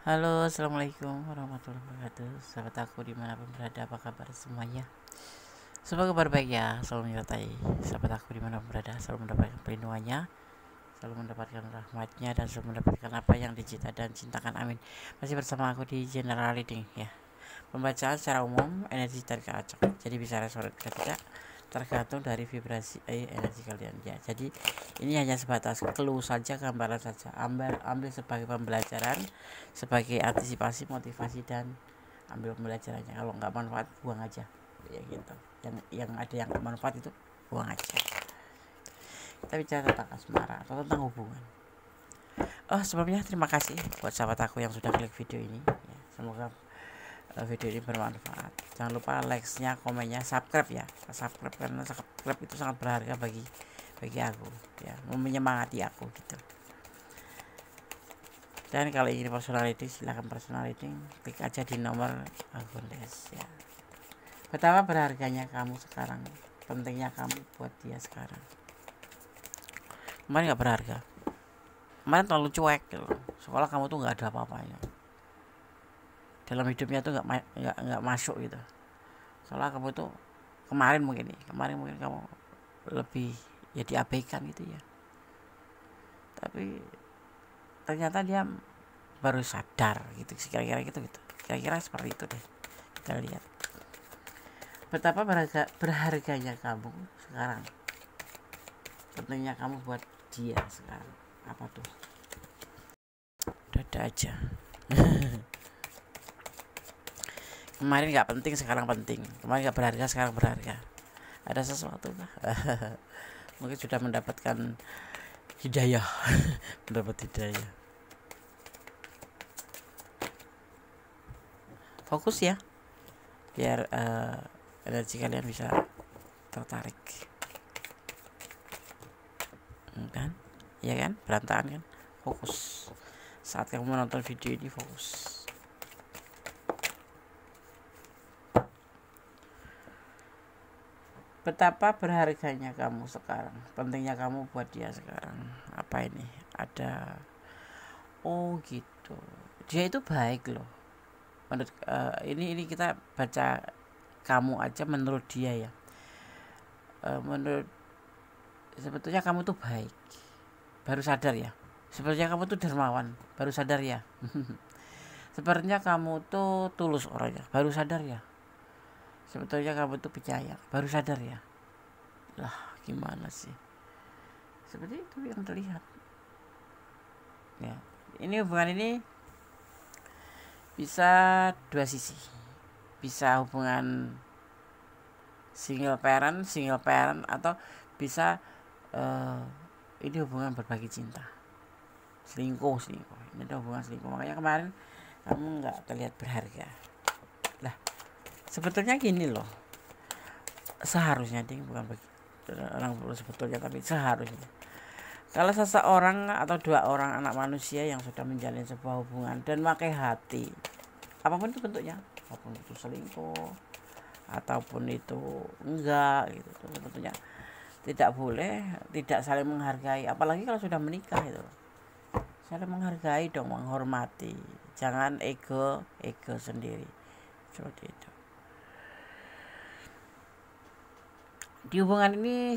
Halo, assalamualaikum warahmatullahi wabarakatuh. Sahabat aku dimanapun berada, apa kabar semuanya? Semoga kabar baik ya, selalu menyertai sahabat aku dimanapun berada, selalu mendapatkan perlindungannya, selalu mendapatkan rahmatnya, dan selalu mendapatkan apa yang dicita dan cintakan. Amin. Masih bersama aku di General Reading ya. Pembacaan secara umum energi tarik acak, jadi bisa resonate bisa tidak, tergantung dari vibrasi energi kalian ya. Jadi ini hanya sebatas clue saja, gambaran saja. Ambil sebagai pembelajaran, sebagai antisipasi, motivasi, dan ambil pembelajarannya. Kalau nggak manfaat, buang aja ya gitu. Yang ada yang manfaat itu buang aja. Kita bicara tentang asmara atau tentang hubungan. Sebelumnya terima kasih buat sahabat aku yang sudah klik video ini ya. Semoga video ini bermanfaat. Jangan lupa like-nya, komennya, subscribe ya. Subscribe karena subscribe itu sangat berharga bagi aku ya, menyemangati aku gitu. Dan kalau ingin personality, silahkan personality, klik aja di nomor Gondes ya. Betapa berharganya kamu sekarang, pentingnya kamu buat dia sekarang. Kemarin nggak berharga, kemarin terlalu cuek gitu. Sekolah kamu tuh nggak ada apa-apanya, dalam hidupnya tuh nggak masuk gitu. Soalnya kamu tuh kemarin mungkin kamu lebih ya diabaikan gitu ya, tapi ternyata dia baru sadar gitu, kira-kira gitu, kira-kira seperti itu deh. Kita lihat betapa berharganya kamu sekarang, pentingnya kamu buat dia sekarang. Apa tuh? Dada aja. Kemarin nggak penting, sekarang penting. Kemarin nggak berharga, sekarang berharga. Ada sesuatu lah. Mungkin sudah mendapatkan hidayah. Mendapat hidayah. Fokus ya, biar energi kalian bisa tertarik. Kan? Iya kan? Berantakan kan? Fokus. Saat kamu menonton video ini, fokus. Betapa berharganya kamu sekarang, pentingnya kamu buat dia sekarang. Apa ini? Ada, oh gitu, dia itu baik loh. Menurut ini kita baca kamu aja menurut dia ya. Menurut, sebetulnya kamu tuh baik, baru sadar ya. Sepertinya kamu tuh dermawan, baru sadar ya. Sepertinya kamu tuh tulus orangnya, baru sadar ya. Sebetulnya kamu tuh percaya, baru sadar ya. Lah gimana sih, seperti itu yang terlihat ya. Ini hubungan ini bisa dua sisi, bisa hubungan single parent, atau bisa ini hubungan berbagi cinta, selingkuh. Ini ada hubungan selingkuh, makanya kemarin kamu nggak terlihat berharga. Lah sebetulnya gini loh, seharusnya ding, bukan bagi orang sebetulnya, tapi seharusnya kalau seseorang atau dua orang anak manusia yang sudah menjalin sebuah hubungan dan memakai hati, apapun itu bentuknya, apapun itu selingkuh ataupun itu enggak gitu, sebetulnya tidak boleh tidak saling menghargai. Apalagi kalau sudah menikah itu, saling menghargai dong, menghormati, jangan ego sendiri seperti itu. Di hubungan ini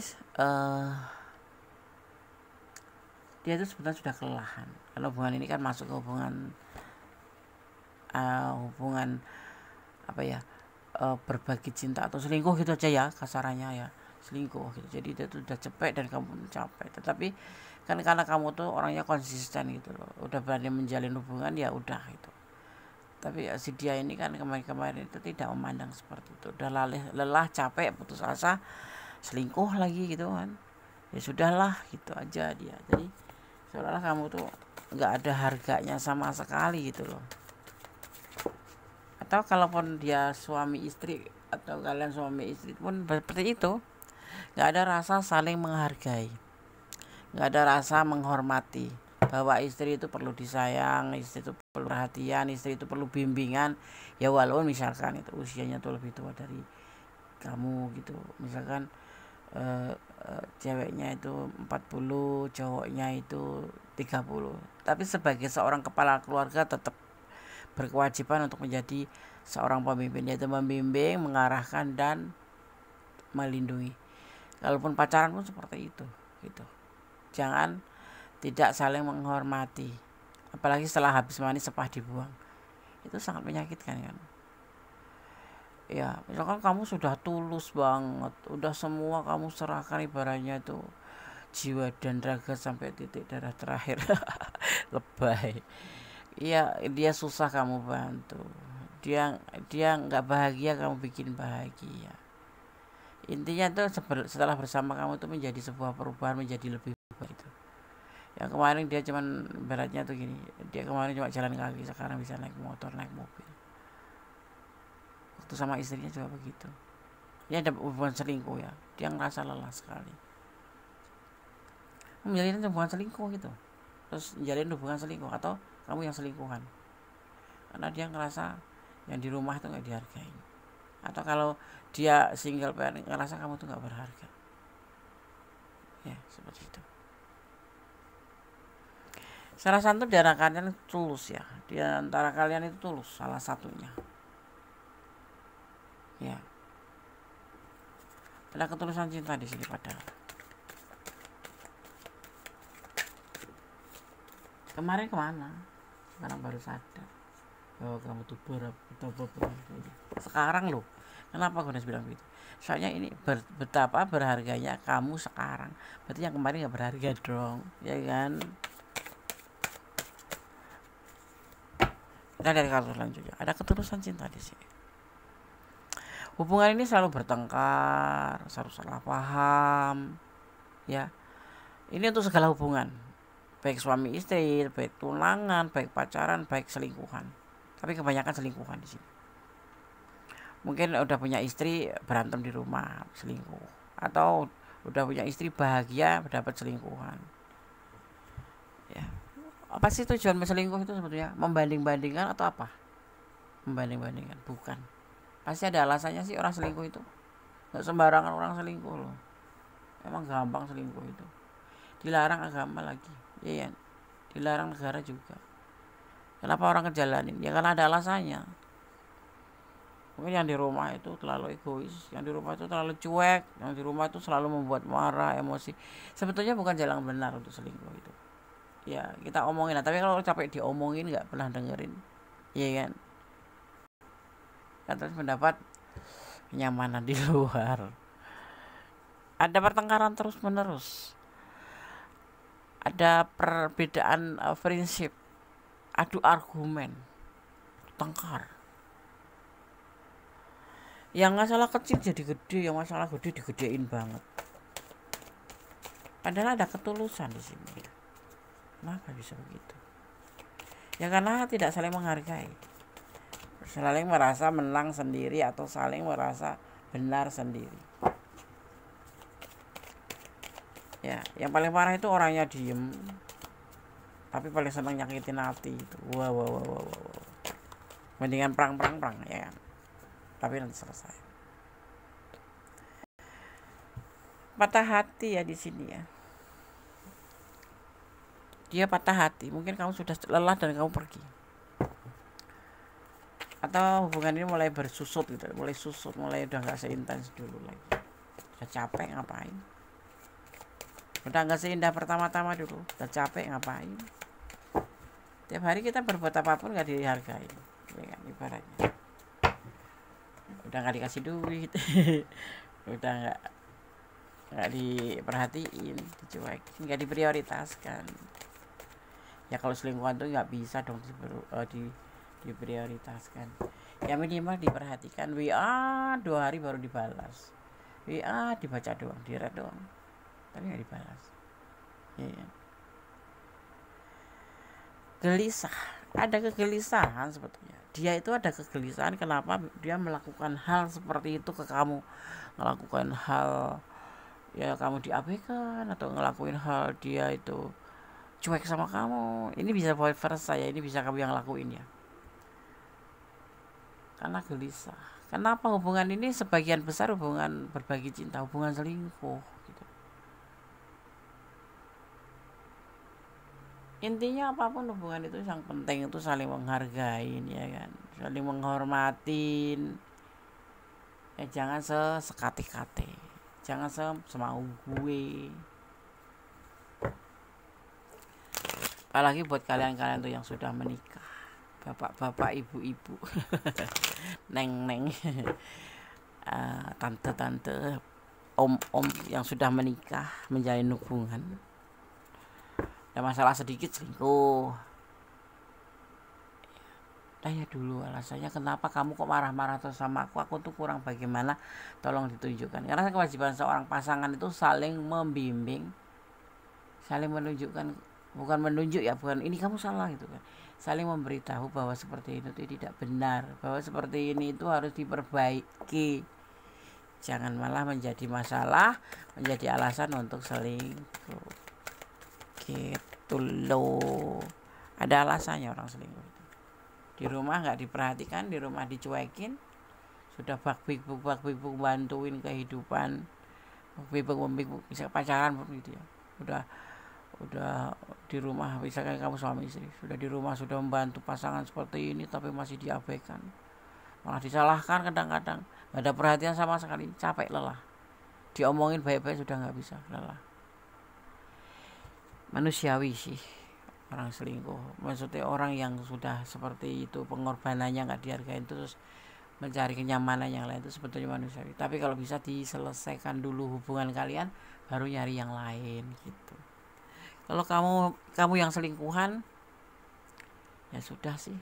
dia itu sebenarnya sudah kelelahan, karena hubungan ini kan masuk ke hubungan apa ya, berbagi cinta atau selingkuh gitu aja ya, kasarannya ya, selingkuh gitu. Jadi dia tuh udah capek dan kamu pun capek, tetapi kan karena kamu tuh orangnya konsisten gitu loh, udah berani menjalin hubungan ya udah gitu. Tapi si dia ini kan kemarin itu tidak memandang seperti itu, udah lelah, capek, putus asa, selingkuh lagi gitu kan. Ya sudahlah gitu aja dia. Jadi seolah-olah kamu tuh nggak ada harganya sama sekali gitu loh. Atau kalaupun dia suami istri atau kalian suami istri pun seperti itu, nggak ada rasa saling menghargai, nggak ada rasa menghormati, bahwa istri itu perlu disayang, istri itu perlu perhatian, istri itu perlu bimbingan. Ya walaupun misalkan itu usianya tuh lebih tua dari kamu gitu, misalkan ceweknya itu 40, cowoknya itu 30. Tapi sebagai seorang kepala keluarga tetap berkewajiban untuk menjadi seorang pemimpin, yaitu membimbing, mengarahkan, dan melindungi. Kalaupun pacaran pun seperti itu gitu. Jangan tidak saling menghormati, apalagi setelah habis mandi sepah dibuang. Itu sangat menyakitkan kan. Ya, misalkan kamu sudah tulus banget, udah semua kamu serahkan, ibaratnya itu jiwa dan raga sampai titik darah terakhir. Lebay. Iya, dia susah kamu bantu, dia dia nggak bahagia kamu bikin bahagia. Intinya tuh setelah bersama kamu tuh menjadi sebuah perubahan, menjadi lebih baik itu. Yang kemarin dia cuman beratnya tuh gini, dia kemarin cuma jalan kaki, sekarang bisa naik motor, naik mobil. Waktu sama istrinya juga begitu. Ini ada hubungan selingkuh ya, dia ngerasa lelah sekali menjalin hubungan selingkuh gitu, terus menjalin hubungan selingkuh, atau kamu yang selingkuhan, karena dia ngerasa yang di rumah itu nggak dihargai, atau kalau dia single parent ngerasa kamu tuh nggak berharga. Ya seperti itu. Salah satu di antara kalian tulus ya, di antara kalian itu tulus, salah satunya ya, ada ketulusan cinta di sini. Padahal kemarin kemana? Sekarang baru sadar bahwa kamu tuh betapa berharganya. Sekarang loh, kenapa aku harus bilang begitu? Soalnya ini betapa berharganya kamu sekarang. Berarti yang kemarin gak berharga dong, ya kan? Kita dari kartu selanjutnya. Ada ketulusan cinta di sini. Hubungan ini selalu bertengkar, selalu salah paham, ya. Ini untuk segala hubungan, baik suami istri, baik tunangan, baik pacaran, baik selingkuhan. Tapi kebanyakan selingkuhan di sini. Mungkin udah punya istri berantem di rumah, selingkuh, atau udah punya istri bahagia dapat selingkuhan. Ya. Apa sih tujuan selingkuh itu sebetulnya? Membanding-bandingkan atau apa? Membanding-bandingkan, bukan. Pasti ada alasannya sih orang selingkuh itu. Nggak sembarangan orang selingkuh loh. Emang gampang selingkuh itu. Dilarang agama lagi, ya kan? Dilarang negara juga. Kenapa orang ngejalanin? Ya karena ada alasannya. Mungkin yang di rumah itu terlalu egois, yang di rumah itu terlalu cuek, yang di rumah itu selalu membuat marah, emosi. Sebetulnya bukan jalan benar untuk selingkuh itu. Ya kita omongin, tapi kalau capek diomongin nggak pernah dengerin, ya kan? Terus mendapat kenyamanan di luar. Ada pertengkaran terus menerus, ada perbedaan prinsip, adu argumen, tengkar. Yang masalah kecil jadi gede, yang masalah gede digedein banget. Padahal ada ketulusan di sini. Kenapa bisa begitu? Ya karena tidak saling menghargai, saling merasa menang sendiri atau saling merasa benar sendiri. Ya, yang paling parah itu orangnya diem, tapi paling senang nyakitin hati itu. Wow. Mendingan perang ya kan? Tapi nanti selesai. Patah hati ya di sini ya. Dia patah hati, mungkin kamu sudah lelah dan kamu pergi. Atau hubungan ini mulai bersusut gitu, mulai udah gak seintens dulu lagi. Udah capek ngapain? Udah gak seindah pertama-tama dulu, udah capek ngapain? Tiap hari kita berbuat apapun gak dihargai, ya kan, ibaratnya. Udah gak dikasih duit, udah gak diperhatiin, dicuekin, gak diprioritaskan. Ya kalau selingkuhan tuh gak bisa dong diprioritaskan. Ya minimal diperhatikan. WA 2 hari baru dibalas, WA dibaca doang, di-read doang, tapi gak dibalas, ya. Gelisah, ada kegelisahan sebetulnya. Dia itu ada kegelisahan kenapa dia melakukan hal seperti itu ke kamu, melakukan hal ya kamu diabaikan, atau ngelakuin hal dia itu cuek sama kamu. Ini bisa vice versa ya, ini bisa kamu yang lakuin ya, karena gelisah. Kenapa hubungan ini sebagian besar hubungan berbagi cinta, hubungan selingkuh gitu. Intinya apapun hubungan itu yang penting itu saling menghargai, ya kan, saling menghormatin, ya jangan sekate-kate, jangan semau gue. Apalagi buat kalian-kalian tuh yang sudah menikah, bapak-bapak, ibu-ibu, neng-neng, tante-tante, om-om yang sudah menikah, menjalin hubungan, ada masalah sedikit selingkuh. Tanya dulu alasannya kenapa kamu kok marah-marah terus sama aku tuh kurang bagaimana, tolong ditunjukkan. Karena kewajiban seorang pasangan itu saling membimbing, saling menunjukkan, bukan menunjuk ya, bukan ini kamu salah gitu kan, saling memberitahu bahwa seperti itu tidak benar, bahwa seperti ini itu harus diperbaiki, jangan malah menjadi masalah, menjadi alasan untuk selingkuh gitu loh. Ada alasannya orang selingkuh itu. Di rumah nggak diperhatikan, di rumah dicuekin, sudah bak-bibuk bantuin kehidupan, bak-bibuk bisa pacaran pun gitu ya, udah di rumah, misalkan kamu suami istri, sudah di rumah sudah membantu pasangan seperti ini tapi masih diabaikan, malah disalahkan, kadang-kadang nggak ada perhatian sama sekali, capek, lelah, diomongin baik-baik sudah nggak bisa, lelah. Manusiawi sih orang selingkuh, maksudnya orang yang sudah seperti itu, pengorbanannya nggak dihargain, terus mencari kenyamanan yang lain, itu sebetulnya manusiawi. Tapi kalau bisa diselesaikan dulu hubungan kalian, baru nyari yang lain gitu. Kalau kamu yang selingkuhan, ya sudah sih,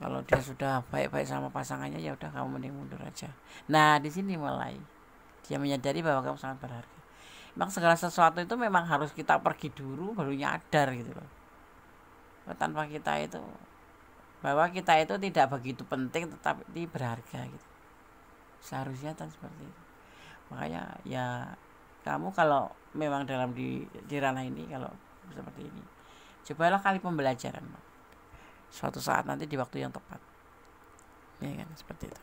kalau dia sudah baik-baik sama pasangannya, ya udah kamu mending mundur aja. Nah di sini mulai dia menyadari bahwa kamu sangat berharga. Memang segala sesuatu itu memang harus kita pergi dulu baru nyadar gitu loh. Tanpa kita itu, bahwa kita itu tidak begitu penting tetapi berharga gitu. Seharusnya kan seperti itu. Makanya ya kamu kalau memang dalam di ranah ini, kalau seperti ini, cobalah kali pembelajaran suatu saat nanti di waktu yang tepat, ya kan, seperti itu.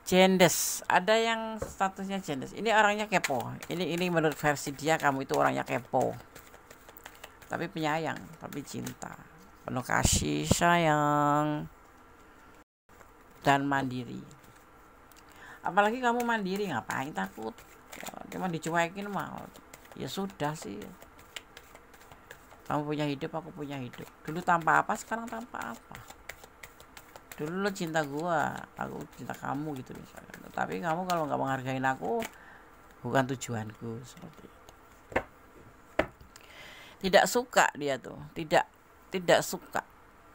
Jendes, ada yang statusnya jendes, ini orangnya kepo, ini menurut versi dia, kamu itu orangnya kepo tapi penyayang, tapi cinta, penuh kasih sayang dan mandiri. Apalagi kamu mandiri, ngapain takut ya, cuma dicuekin mah ya sudah sih. Kamu punya hidup, aku punya hidup. Dulu tanpa apa, sekarang tanpa apa. Dulu lo cinta gua, aku cinta kamu gitu misalnya. Tapi kamu kalau nggak menghargain aku, bukan tujuanku, seperti itu. Tidak suka dia tuh, tidak suka.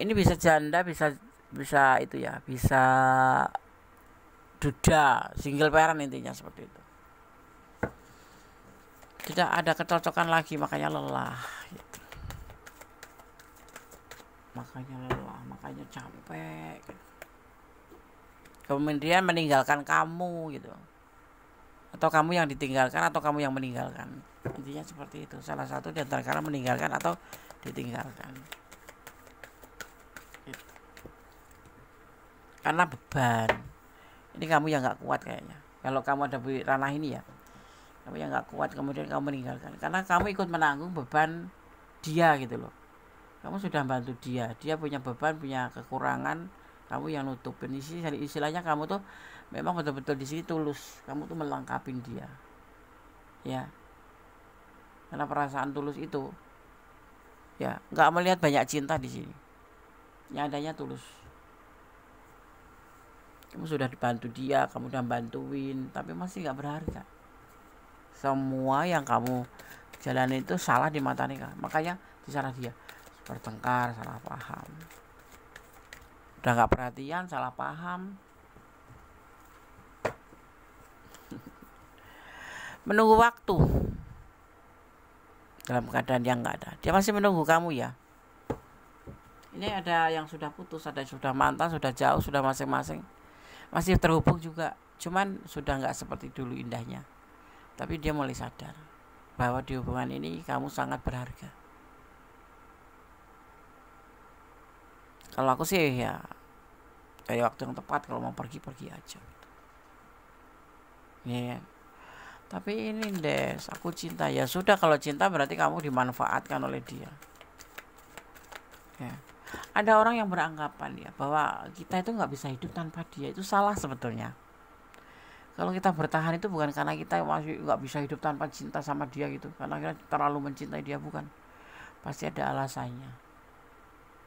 Ini bisa janda, bisa itu ya, bisa duda, single parent, intinya seperti itu. Tidak ada kecocokan lagi, makanya lelah gitu. Makanya lelah, makanya capek gitu. Kemudian meninggalkan kamu gitu, atau kamu yang ditinggalkan, atau kamu yang meninggalkan, intinya seperti itu. Salah satu di antara kalian meninggalkan atau ditinggalkan gitu. Karena beban, ini kamu yang gak kuat kayaknya. Kalau kamu ada di ranah ini ya, kamu yang gak kuat, kemudian kamu meninggalkan, karena kamu ikut menanggung beban dia gitu loh. Kamu sudah bantu dia punya beban, punya kekurangan, kamu yang nutupin. Istilahnya kamu tuh memang betul-betul di sini tulus, kamu tuh melengkapi dia, ya. Karena perasaan tulus itu, ya, nggak melihat banyak cinta di sini, yang adanya tulus. Kamu sudah dibantu dia, kamu udah bantuin, tapi masih nggak berharga. Semua yang kamu jalani itu salah di mata nikah, makanya disalah dia, bertengkar, salah paham. Udah gak perhatian, salah paham. Menunggu waktu dalam keadaan yang gak ada. Dia masih menunggu kamu ya. Ini ada yang sudah putus, ada yang sudah mantan, sudah jauh, sudah masing-masing, masih terhubung juga, cuman sudah gak seperti dulu indahnya. Tapi dia mulai sadar bahwa di hubungan ini kamu sangat berharga. Kalau aku sih ya kayak waktu yang tepat, kalau mau pergi aja gitu. Ya. Tapi ini Des, aku cinta. Ya sudah, kalau cinta berarti kamu dimanfaatkan oleh dia. Ya. Ada orang yang beranggapan ya bahwa kita itu nggak bisa hidup tanpa dia. Itu salah sebetulnya. Kalau kita bertahan itu bukan karena kita masih nggak bisa hidup tanpa cinta sama dia gitu, karena kita terlalu mencintai dia, bukan. Pasti ada alasannya.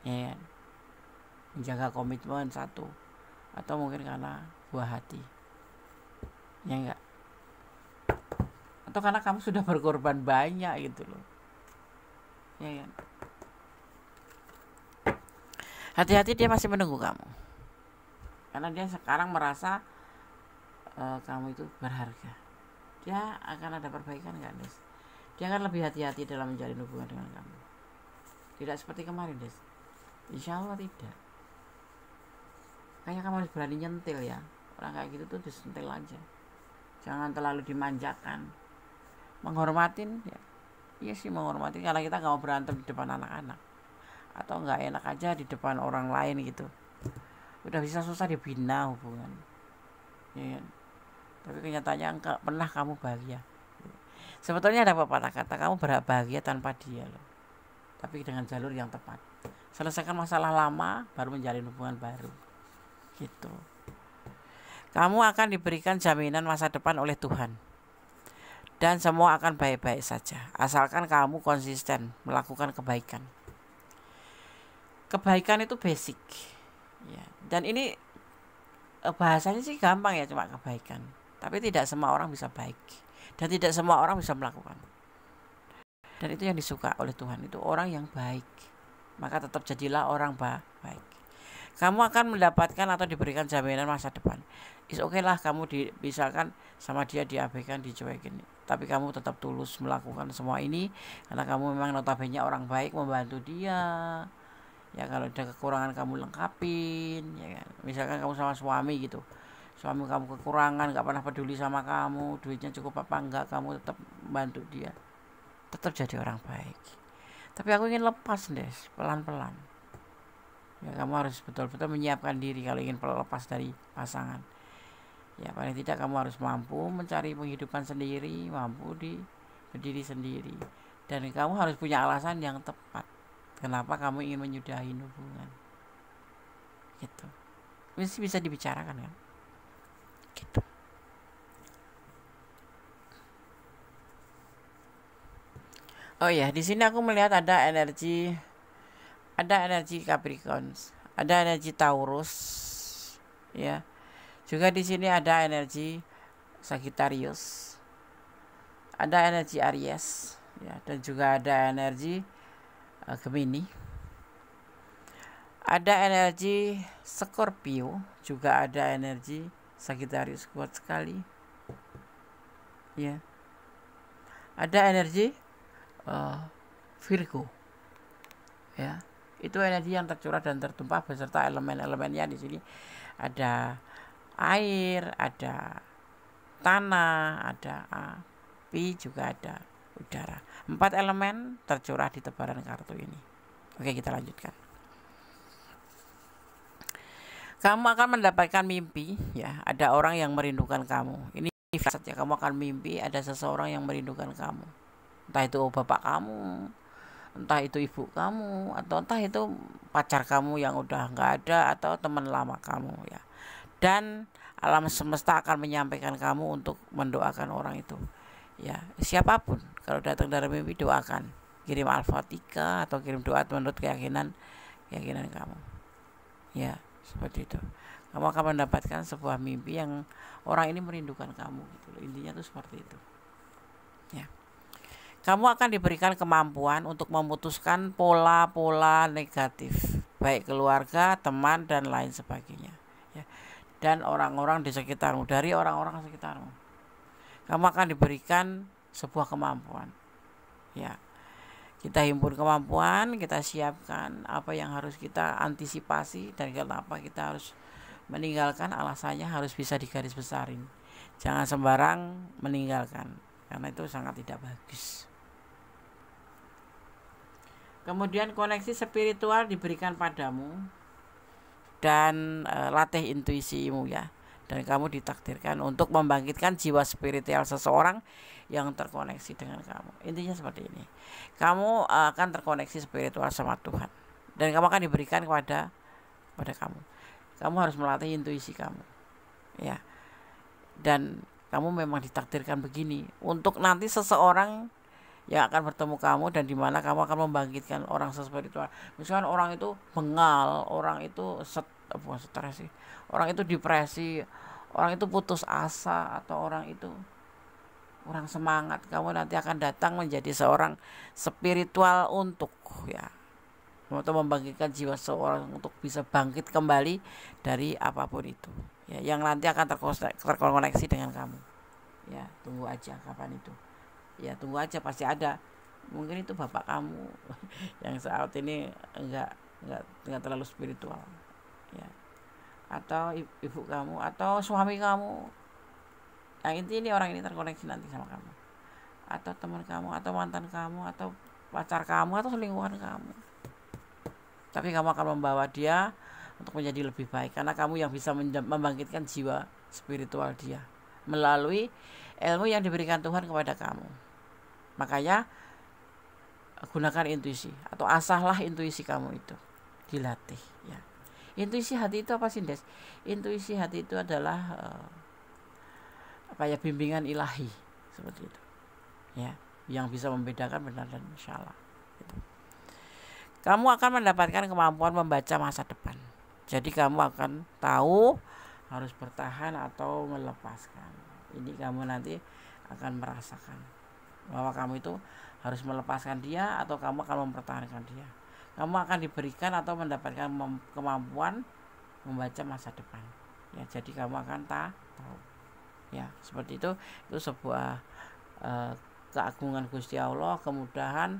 Ya, menjaga komitmen satu, atau mungkin karena buah hati. Ya enggak. Atau karena kamu sudah berkorban banyak gitu loh. Ya kan? Hati-hati, dia masih menunggu kamu. Karena dia sekarang merasa kamu itu berharga. Dia akan ada perbaikan kan, Des? Dia akan lebih hati-hati dalam menjalin hubungan dengan kamu. Tidak seperti kemarin, Des. Insya Allah tidak. Kayaknya kamu harus berani nyentil ya. Orang kayak gitu tuh disentil aja. Jangan terlalu dimanjakan. Menghormatin ya. Iya sih, menghormatin, karena kita gak mau berantem di depan anak-anak. Atau gak enak aja di depan orang lain gitu. Udah bisa susah dibina hubungan. Ya. Tapi kenyataannya enggak pernah kamu bahagia. Sebetulnya ada pepatah kata, kamu bahagia tanpa dia loh. Tapi dengan jalur yang tepat. Selesaikan masalah lama, baru menjalin hubungan baru. Gitu. Kamu akan diberikan jaminan masa depan oleh Tuhan. Dan semua akan baik-baik saja. Asalkan kamu konsisten melakukan kebaikan. Kebaikan itu basic. Ya. Dan ini bahasanya sih gampang ya, cuma kebaikan. Tapi tidak semua orang bisa baik. Dan tidak semua orang bisa melakukan. Dan itu yang disuka oleh Tuhan, itu orang yang baik. Maka tetap jadilah orang baik. Kamu akan mendapatkan atau diberikan jaminan masa depan. Is oke lah kamu misalkan sama dia diabaikan, dicuekin. Tapi kamu tetap tulus melakukan semua ini. Karena kamu memang notabene orang baik, membantu dia. Ya kalau ada kekurangan kamu lengkapin. Ya kan? Misalkan kamu sama suami gitu. Suami kamu kekurangan, gak pernah peduli sama kamu, duitnya cukup apa enggak, kamu tetap bantu dia. Tetap jadi orang baik. Tapi aku ingin lepas, Des, pelan-pelan. Ya kamu harus betul-betul menyiapkan diri kalau ingin lepas dari pasangan. Ya paling tidak kamu harus mampu mencari penghidupan sendiri, mampu berdiri sendiri. Dan kamu harus punya alasan yang tepat. Kenapa kamu ingin menyudahi hubungan. Gitu. Mesti bisa dibicarakan kan? Gitu. Oh ya, di sini aku melihat ada energi Capricorn, ada energi Taurus, ya. Juga di sini ada energi Sagittarius, ada energi Aries, ya, dan juga ada energi Gemini, ada energi Scorpio, juga ada energi Sagittarius, kuat sekali, ya. Ada energi Virgo, ya. Itu energi yang tercurah dan tertumpah beserta elemen-elemennya. Di sini ada air, ada tanah, ada api, juga ada udara. 4 elemen tercurah di tebaran kartu ini. Oke, kita lanjutkan. Kamu akan mendapatkan mimpi, ya. Ada orang yang merindukan kamu. Ini saja kamu akan mimpi ada seseorang yang merindukan kamu. Entah itu bapak kamu, entah itu ibu kamu, atau entah itu pacar kamu yang udah nggak ada, atau teman lama kamu, ya. Dan alam semesta akan menyampaikan kamu untuk mendoakan orang itu, ya. Siapapun kalau datang dari mimpi, doakan, kirim Al-Fatihah atau kirim doa menurut keyakinan kamu, ya, seperti itu. Kamu akan mendapatkan sebuah mimpi yang orang ini merindukan kamu gitu. Intinya tuh seperti itu, ya. Kamu akan diberikan kemampuan untuk memutuskan pola-pola negatif, baik keluarga, teman, dan lain sebagainya, ya. Dan orang-orang di sekitarmu, dari orang-orang sekitarmu, kamu akan diberikan sebuah kemampuan, ya. Kita himpun kemampuan, kita siapkan apa yang harus kita antisipasi, dan kenapa kita harus meninggalkan, alasannya harus bisa digaris besarin. Jangan sembarang meninggalkan, karena itu sangat tidak bagus. Kemudian koneksi spiritual diberikan padamu, dan latih intuisimu, ya. dan kamu ditakdirkan untuk membangkitkan jiwa spiritual seseorang yang terkoneksi dengan kamu. Intinya seperti ini, kamu akan terkoneksi spiritual sama Tuhan, dan kamu akan diberikan kepada kamu. Kamu harus melatih intuisi kamu, ya. Dan kamu memang ditakdirkan begini untuk nanti seseorang yang akan bertemu kamu, dan di mana kamu akan membangkitkan orang spiritual. Misalkan orang itu bengal, orang itu stres sih, orang itu depresi, orang itu putus asa, atau orang itu kurang semangat, kamu nanti akan datang menjadi seorang spiritual untuk membangkitkan jiwa seorang untuk bisa bangkit kembali dari apapun itu, ya, yang nanti akan terkoneksi dengan kamu. Ya, tunggu aja kapan itu. Ya, tunggu aja, pasti ada. Mungkin itu bapak kamu yang saat ini enggak terlalu spiritual, ya, atau ibu kamu, atau suami kamu. Yang ini orang ini terkoneksi nanti sama kamu, atau teman kamu, atau mantan kamu, atau pacar kamu, atau selingkuhan kamu. Tapi kamu akan membawa dia untuk menjadi lebih baik, karena kamu yang bisa membangkitkan jiwa spiritual dia melalui ilmu yang diberikan Tuhan kepada kamu. Makanya gunakan intuisi, atau asahlah intuisi kamu itu, dilatih, ya. Intuisi hati itu apa sih, Des? Intuisi hati itu adalah bimbingan ilahi, seperti itu, ya, yang bisa membedakan benar dan salah, gitu. Kamu akan mendapatkan kemampuan membaca masa depan. Jadi kamu akan tahu harus bertahan atau melepaskan. Ini kamu nanti akan merasakan bahwa kamu itu harus melepaskan dia atau kamu akan mempertahankan dia. Kamu akan diberikan atau mendapatkan kemampuan membaca masa depan, ya. Jadi kamu akan tahu, ya, seperti itu sebuah keagungan Gusti Allah, kemudahan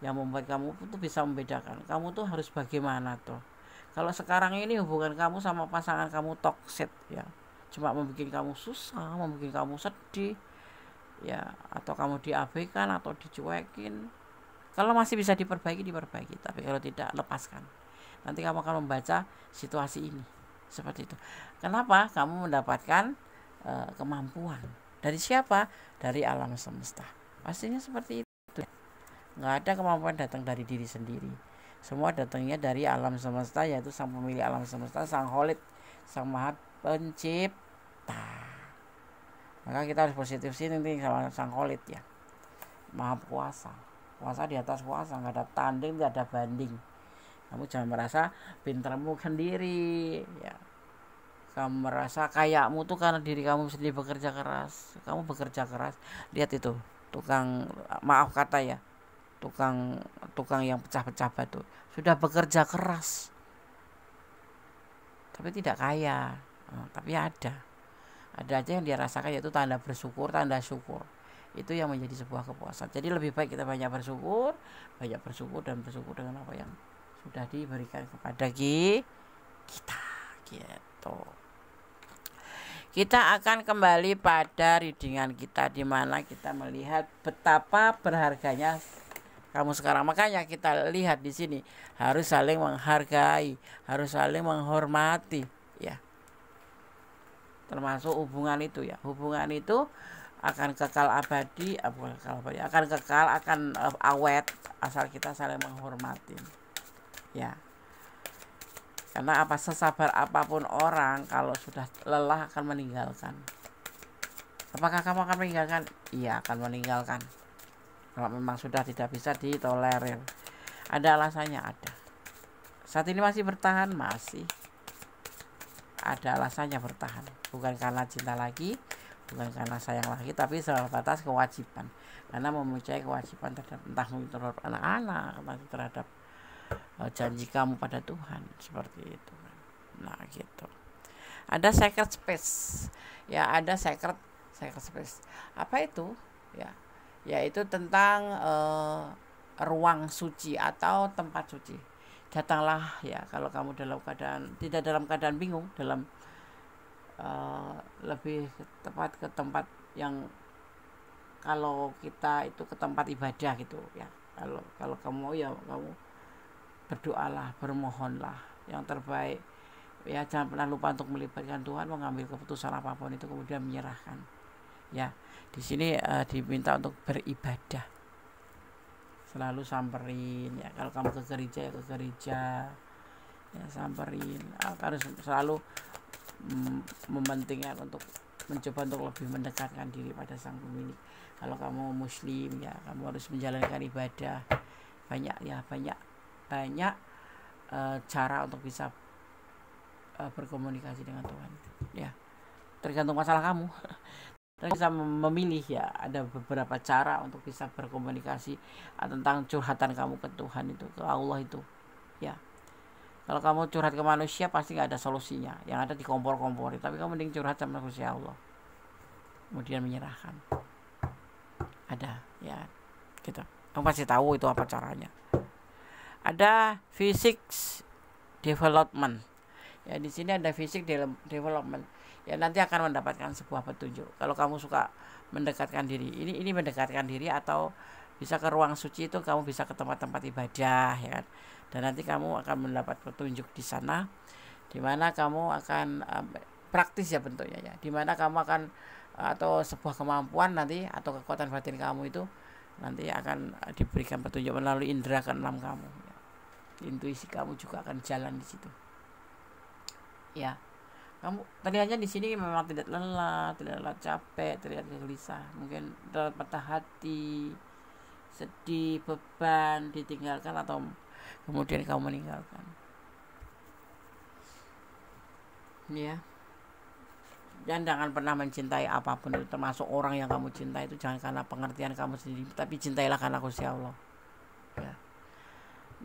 yang membuat kamu tuh bisa membedakan kamu tuh harus bagaimana tuh. Kalau sekarang ini hubungan kamu sama pasangan kamu toksik, ya, cuma membuat kamu susah, membuat kamu sedih, ya, atau kamu diabaikan atau dicuekin. Kalau masih bisa diperbaiki, tapi kalau tidak, lepaskan. Nanti kamu akan membaca situasi ini seperti itu. Kenapa? Kamu mendapatkan kemampuan dari siapa? Dari alam semesta. Pastinya seperti itu. Nggak ada kemampuan datang dari diri sendiri. Semua datangnya dari alam semesta, yaitu sang pemilik alam semesta, sang Kholid, sang Maha Pencipta. Maka kita harus positif thinking sama sang Kholid, ya. Maha Kuasa. Kuasa di atas kuasa, nggak ada tanding, nggak ada banding. Kamu jangan merasa pintermu sendiri, ya. Kamu merasa kayakmu tuh karena diri kamu sendiri bekerja keras. Kamu bekerja keras. Lihat itu tukang, maaf kata, ya, tukang yang pecah-pecah batu, sudah bekerja keras tapi tidak kaya. Tapi ada aja yang dia rasakan, yaitu tanda tanda syukur. Itu yang menjadi sebuah kepuasan. Jadi lebih baik kita banyak bersyukur dan bersyukur dengan apa yang sudah diberikan kepada kita, gitu. Kita akan kembali pada readingan kita, di mana kita melihat betapa berharganya kamu sekarang. Makanya kita lihat di sini harus saling menghargai, harus saling menghormati, ya. Termasuk hubungan itu, ya. Hubungan itu akan kekal abadi, akan kekal, akan awet asal kita saling menghormati, ya. Karena sesabar apapun orang, kalau sudah lelah akan meninggalkan. Apakah kamu akan meninggalkan? Iya, akan meninggalkan. Kalau memang sudah tidak bisa ditolerir. Ada alasannya, ada. Saat ini masih bertahan, masih ada alasannya bertahan. Bukan karena cinta lagi, bukan karena sayang lagi, tapi sebatas kewajiban. Karena mempunyai kewajiban terhadap, entah terhadap anak-anak, entah terhadap janji kamu pada Tuhan, seperti itu. Nah, gitu. Ada sacred space, ya, ada sacred space. Apa itu? Ya, yaitu tentang ruang suci atau tempat suci. Datanglah, ya, kalau kamu tidak dalam keadaan bingung, dalam lebih tepat ke tempat yang, kalau kita itu ke tempat ibadah, gitu, ya. Kalau kamu, ya, kamu berdoalah, bermohonlah yang terbaik, Ya jangan pernah lupa untuk melibatkan Tuhan, mengambil keputusan apapun itu kemudian menyerahkan. Ya, di sini diminta untuk beribadah, selalu samperin ya. Kalau kamu ke gereja ya ke gereja ya, samperin. Harus selalu mementingkan untuk mencoba untuk lebih mendekatkan diri pada sang pemilik. Kalau kamu muslim ya, kamu harus menjalankan ibadah. Banyak cara untuk bisa berkomunikasi dengan Tuhan ya, tergantung masalah kamu. Dan bisa memilih ya, ada beberapa cara untuk bisa berkomunikasi tentang curhatan kamu ke Tuhan itu, ke Allah itu ya. Kalau kamu curhat ke manusia pasti nggak ada solusinya, yang ada dikompor-kompori. Tapi kamu mending curhat sama Gusti Allah, kemudian menyerahkan. Ada ya gitu, kamu pasti tahu itu apa caranya. Ada physics development ya, di sini ada physics development ya, nanti akan mendapatkan sebuah petunjuk. Kalau kamu suka mendekatkan diri, ini mendekatkan diri, atau bisa ke ruang suci itu, kamu bisa ke tempat-tempat ibadah ya kan, dan nanti kamu akan mendapat petunjuk di sana, di mana kamu akan praktis ya bentuknya ya, di mana kamu akan atau sebuah kemampuan nanti atau kekuatan batin kamu itu nanti akan diberikan petunjuk melalui indera keenam kamu ya. Intuisi kamu juga akan jalan di situ ya. Kamu terlihatnya di sini memang tidak lelah capek, terlihat gelisah, mungkin terlihat patah hati, sedih, beban, ditinggalkan, atau kemudian kamu meninggalkan ya. Dan jangan pernah mencintai apapun itu, termasuk orang yang kamu cintai itu, jangan karena pengertian kamu sendiri, tapi cintailah karena Gusti Allah ya.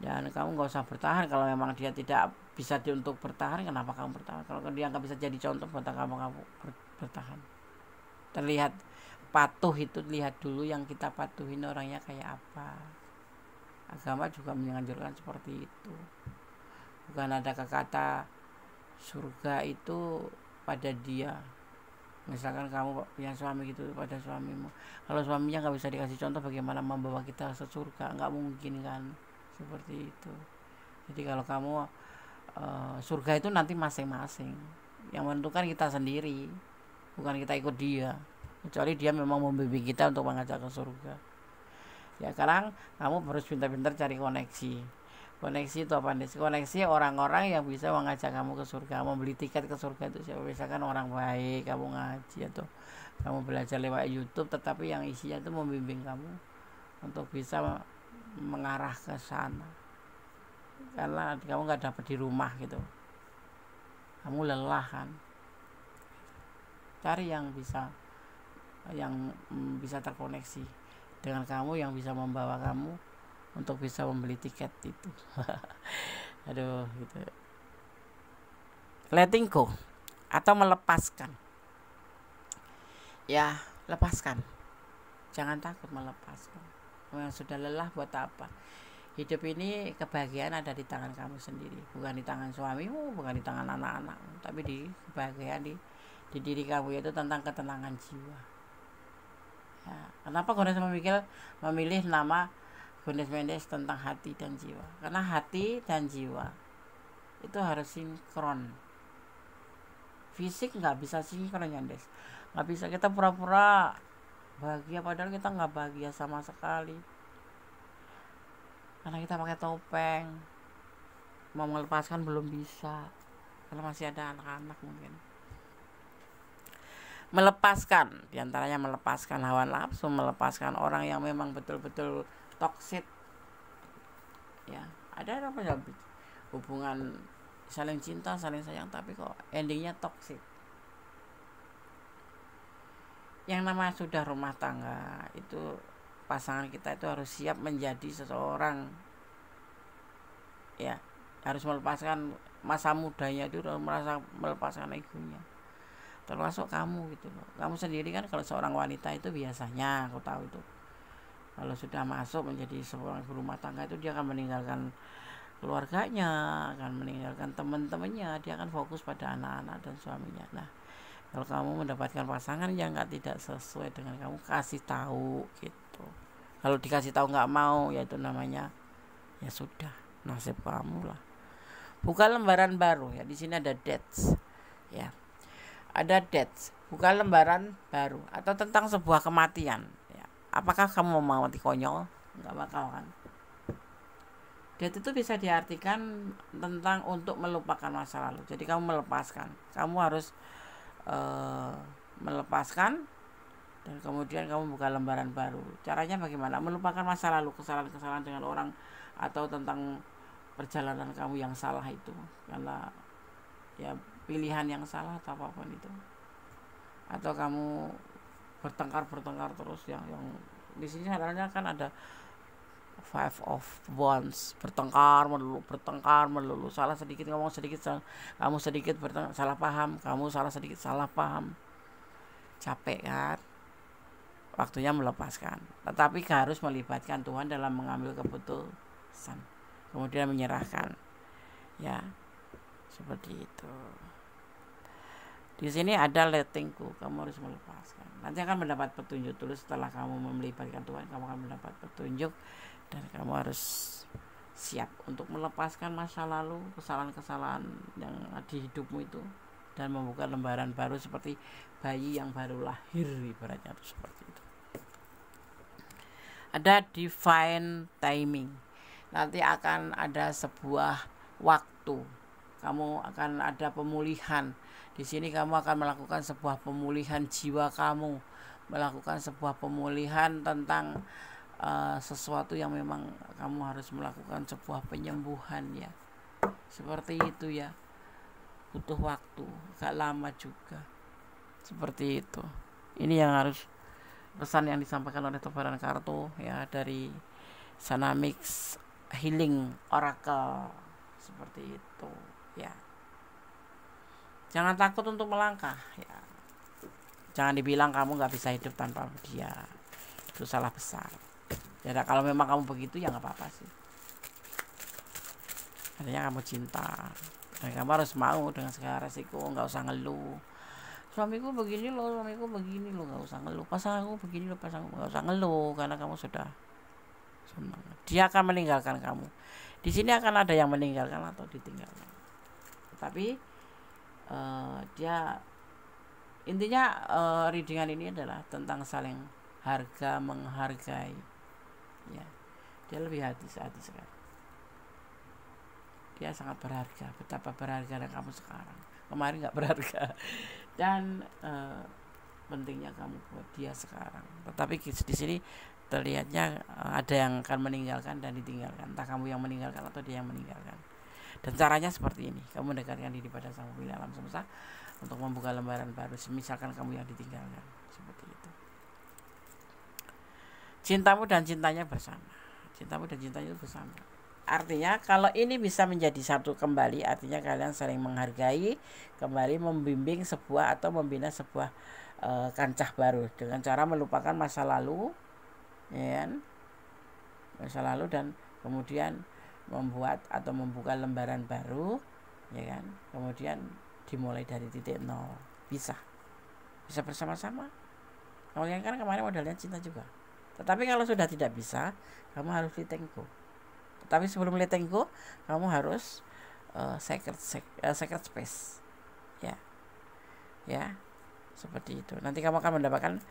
Dan kamu nggak usah bertahan kalau memang dia tidak bisa untuk bertahan. Kenapa kamu bertahan? Kalau dia nggak bisa jadi contoh buat kamu bertahan. Terlihat patuh itu, lihat dulu yang kita patuhin orangnya kayak apa. Agama juga menganjurkan seperti itu. Bukan ada kata surga itu pada dia. Misalkan kamu punya suami gitu, pada suamimu, kalau suaminya nggak bisa dikasih contoh, bagaimana membawa kita ke surga? Nggak mungkin kan, seperti itu. Jadi kalau kamu surga itu nanti masing-masing, yang menentukan kita sendiri, bukan kita ikut dia, kecuali dia memang membimbing kita untuk mengajak ke surga ya. Sekarang kamu harus pintar-pintar cari koneksi itu apa nih? Koneksi orang-orang yang bisa mengajak kamu ke surga, membeli tiket ke surga itu siapa? Misalkan orang baik, kamu ngaji atau kamu belajar lewat YouTube, tetapi yang isinya itu membimbing kamu untuk bisa mengarah ke sana, karena kamu nggak dapat di rumah gitu, kamu lelah kan. Cari yang bisa terkoneksi dengan kamu, yang bisa membawa kamu untuk bisa membeli tiket itu. Aduh gitu. Letting go atau melepaskan ya, lepaskan, jangan takut melepaskan. Yang sudah lelah buat apa? Hidup ini kebahagiaan ada di tangan kamu sendiri, bukan di tangan suamimu, bukan di tangan anak-anakmu, tapi di kebahagiaan di diri kamu, yaitu tentang ketenangan jiwa ya. Kenapa Gomez memilih nama Gomez Mendes tentang hati dan jiwa? Karena hati dan jiwa itu harus sinkron. Fisik nggak bisa sinkron ya Des, nggak bisa kita pura-pura bahagia padahal kita nggak bahagia sama sekali, karena kita pakai topeng. Mau melepaskan belum bisa, karena masih ada anak-anak. Mungkin melepaskan, diantaranya melepaskan hawa nafsu, melepaskan orang yang memang betul-betul toksik ya. Ada apa ya, hubungan saling cinta, saling sayang, tapi kok endingnya toksik. Yang namanya sudah rumah tangga itu, pasangan kita itu harus siap menjadi seseorang ya, harus melepaskan masa mudanya itu, merasa melepaskan egonya, termasuk kamu gitu loh. Kamu sendiri kan, kalau seorang wanita itu biasanya, aku tahu itu, kalau sudah masuk menjadi seorang ibu rumah tangga itu, dia akan meninggalkan keluarganya, akan meninggalkan teman-temannya, dia akan fokus pada anak-anak dan suaminya. Nah, kalau kamu mendapatkan pasangan yang tidak sesuai dengan kamu, kasih tahu gitu. Kalau dikasih tahu nggak mau, ya itu namanya ya sudah, nasib kamu lah. buka lembaran baru ya. Di sini ada dates ya, ada dates, buka lembaran baru, atau tentang sebuah kematian ya. Apakah kamu mau mati konyol? Nggak bakal kan. Date itu bisa diartikan tentang untuk melupakan masa lalu. Jadi kamu melepaskan, kamu harus melepaskan, dan kemudian kamu buka lembaran baru. Caranya bagaimana? Melupakan masa lalu, kesalahan-kesalahan dengan orang, atau tentang perjalanan kamu yang salah itu, karena ya pilihan yang salah atau apapun itu, atau kamu bertengkar terus yang di sini sebenarnya kan ada five of wands, bertengkar melulu, salah sedikit ngomong sedikit, kamu sedikit salah paham, kamu salah sedikit salah paham, capek kan. Waktunya melepaskan, tetapi harus melibatkan Tuhan dalam mengambil keputusan, kemudian menyerahkan ya, seperti itu. Di sini ada letting go, kamu harus melepaskan. Nanti akan mendapat petunjuk dulu. Setelah kamu melibatkan Tuhan, kamu akan mendapat petunjuk, dan kamu harus siap untuk melepaskan masa lalu, kesalahan-kesalahan yang di hidupmu itu, dan membuka lembaran baru seperti bayi yang baru lahir, ibaratnya itu seperti itu. Ada divine timing, nanti akan ada sebuah waktu, kamu akan ada pemulihan. Di sini kamu akan melakukan sebuah pemulihan jiwa kamu, melakukan sebuah pemulihan tentang sesuatu yang memang kamu harus melakukan sebuah penyembuhan ya, seperti itu ya. Butuh waktu, gak lama juga, seperti itu. Ini yang harus pesan yang disampaikan oleh tebaran kartu ya, dari Sanamix Healing Oracle, seperti itu ya. Jangan takut untuk melangkah ya. Jangan dibilang kamu gak bisa hidup tanpa dia, itu salah besar ya. Kalau memang kamu begitu ya gak apa-apa sih. Artinya kamu cinta, dan kamu harus mau dengan segala resiko, gak usah ngeluh. Suamiku begini loh, gak usah ngeluh. Pasanganku begini loh, gak usah ngeluh, karena kamu sudah senang. Dia akan meninggalkan kamu. Di sini akan ada yang meninggalkan atau ditinggalkan. Tapi dia intinya readingan ini adalah tentang saling menghargai ya. Dia lebih hati-hati sekali. Dia sangat berharga, betapa berharga kamu sekarang. Kemarin gak berharga, dan pentingnya kamu buat dia sekarang. Tetapi di sini terlihatnya ada yang akan meninggalkan dan ditinggalkan, entah kamu yang meninggalkan atau dia yang meninggalkan. Dan caranya seperti ini, kamu mendekatkan diri pada Sang Pemilik alam semesta untuk membuka lembaran baru, misalkan kamu yang ditinggalkan, seperti itu. Cintamu dan cintanya bersama, cintamu dan cintanya itu bersama. Artinya kalau ini bisa menjadi satu kembali, artinya kalian saling menghargai, kembali membimbing sebuah atau membina sebuah kancah baru dengan cara melupakan masa lalu ya, masa lalu, dan kemudian membuat atau membuka lembaran baru ya kan, kemudian dimulai dari titik nol. Bisa bersama-sama. Kalian kan kemarin modalnya cinta juga, tetapi kalau sudah tidak bisa, kamu harus letting go. Tapi sebelum letting go, kamu harus sacred space ya, seperti itu. Nanti kamu akan mendapatkan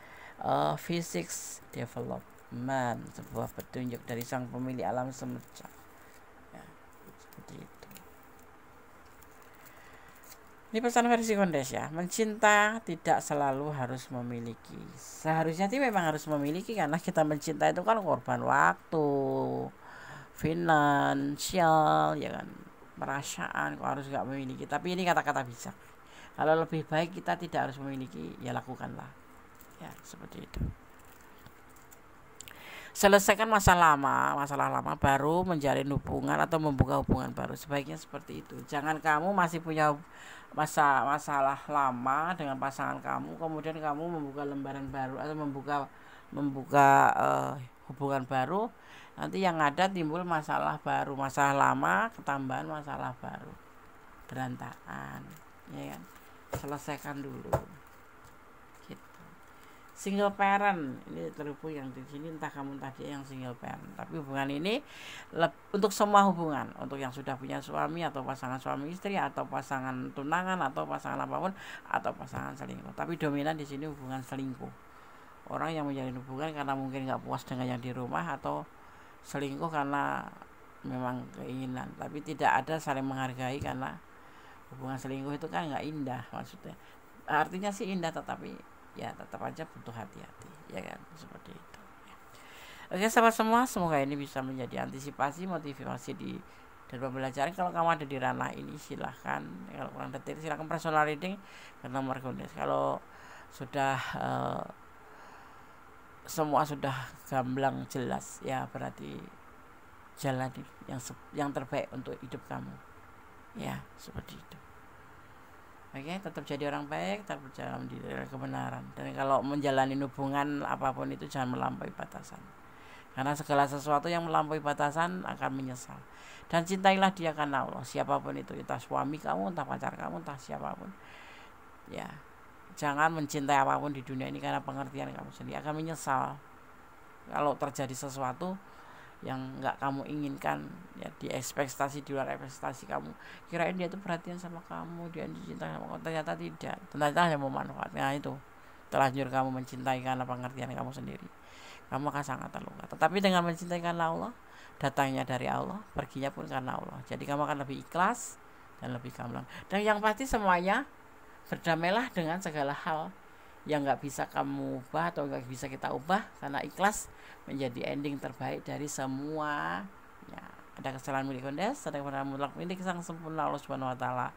physics development, sebuah petunjuk dari Sang Pemilik alam semesta ya, seperti itu. Ini pesan versi Kondes ya. Mencinta tidak selalu harus memiliki. Seharusnya sih memang harus memiliki, karena kita mencinta itu kan korban waktu, finansial ya kan, perasaan, kok harus gak memiliki. Tapi ini kata-kata bijak. Kalau lebih baik kita tidak harus memiliki, ya lakukanlah ya, seperti itu. Selesaikan masalah lama baru menjalin hubungan atau membuka hubungan baru. Sebaiknya seperti itu. Jangan kamu masih punya masalah lama dengan pasangan kamu, kemudian kamu membuka lembaran baru atau membuka hubungan baru, nanti yang ada timbul masalah baru, masalah lama ketambahan masalah baru, berantakan ya kan. Selesaikan dulu gitu. single parent, ini terhubung yang di sini, entah kamu tadi yang single parent, tapi hubungan ini untuk semua hubungan, untuk yang sudah punya suami atau pasangan suami istri atau pasangan tunangan atau pasangan apapun atau pasangan selingkuh. Tapi dominan di sini hubungan selingkuh. Orang yang menjalin hubungan karena mungkin nggak puas dengan yang di rumah, atau selingkuh karena memang keinginan, tapi tidak ada saling menghargai, karena hubungan selingkuh itu kan nggak indah, maksudnya artinya sih indah, tetapi ya tetap aja butuh hati-hati, ya kan, seperti itu ya. Oke sahabat semua, semoga ini bisa menjadi antisipasi, motivasi dan pembelajaran. Kalau kamu ada di ranah ini silahkan, kalau kurang detail silahkan personal reading ke nomor kontak. Kalau sudah semua sudah gamblang jelas, ya berarti jalan yang terbaik untuk hidup kamu, ya seperti itu. Oke, tetap jadi orang baik, tetap berjalan di kebenaran. Dan kalau menjalani hubungan apapun itu jangan melampaui batasan. Karena segala sesuatu yang melampaui batasan akan menyesal. Dan cintailah dia karena Allah, siapapun itu, entah suami kamu, entah pacar kamu, entah siapapun. Ya, jangan mencintai apapun di dunia ini karena pengertian kamu sendiri, akan menyesal kalau terjadi sesuatu yang nggak kamu inginkan, ya di ekspektasi, di luar ekspektasi kamu. Kirain dia itu perhatian sama kamu, dia dicintai sama kamu, ternyata tidak, ternyata hanya mau manfaat. Nah itu terlanjur kamu mencintai karena pengertian kamu sendiri, kamu akan sangat terluka. Tetapi dengan mencintai karena Allah, datangnya dari Allah, perginya pun karena Allah, jadi kamu akan lebih ikhlas dan lebih gamblang. Dan yang pasti semuanya, berdamailah dengan segala hal yang nggak bisa kamu ubah atau nggak bisa kita ubah, karena ikhlas menjadi ending terbaik dari semua. Ya, ada kesalahan milik kondes, ada kebenaran mutlak milik sang sempurna Allah Subhanahu wa taala.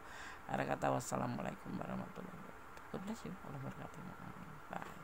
Ada kata wassalamualaikum warahmatullahi wabarakatuh. God bless you. Allah berkati. Bye.